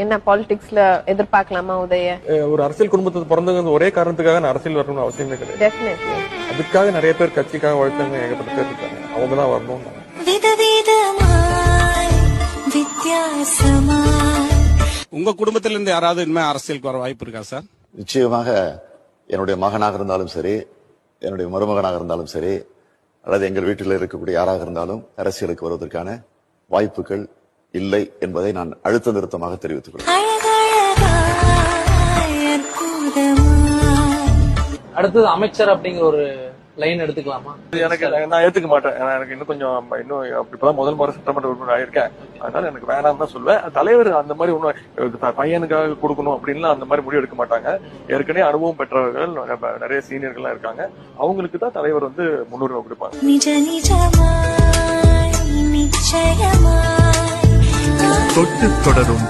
என்ன பாலிடிக்ஸ்ல எதிர்பார்க்கலாமா உதய? ஒரு அரசியல் குடும்பத்துக்கு பிறந்தவங்க ஒரே காரணத்துக்காக நான் அரசியல் வரணும்னு அவசியமே கிடையாது. டெஃபினெட்லி. அதுக்காக நிறைய பேர் கட்சிக்காக உழைச்சவங்க ஏகப்பட்ட பேர் இருக்காங்க. அவங்க தான் வரணும். உங்க குடும்பத்தில இருந்து யாராவது இனிமே அரசியலுக்கு வர வாய்ப்பு இருக்கா சார்? நிச்சயமாக என்னுடைய மகனாக இருந்தாலும் சரி, என்னுடைய மருமகனாக இருந்தாலும் சரி, அல்லது எங்கள் வீட்டில் இருக்கக்கூடிய யாராக இருந்தாலும் அரசியலுக்கு வருவதற்கான வாய்ப்புகள் இல்லை என்பதை நான் அழுத்த நிறுத்தமாக தெரிவித்துக் கொள்கிறேன். அடுத்தது அமைச்சர் அப்படிங்கிற ஒரு லைன் எடுத்துக்கலாமா? எனக்கு நான் ஏத்துக்க மாட்டேன். எனக்கு இன்னும் கொஞ்சம் இப்பதான் முதல் முறை சட்டமன்ற உறுப்பினர் ஆயிருக்கேன். அதனால எனக்கு வேணாம் தான் சொல்லுவேன். தலைவர் அந்த மாதிரி ஒன்னும் பையனுக்காக கொடுக்கணும் அப்படின்லாம் அந்த மாதிரி முடிவு எடுக்க மாட்டாங்க. ஏற்கனவே அனுபவம் பெற்றவர்கள் நிறைய சீனியர்கள்லாம் இருக்காங்க. அவங்களுக்கு தான் தலைவர் முன்னுரிமை கொடுப்பாங்க. தொட்டு தொடரும்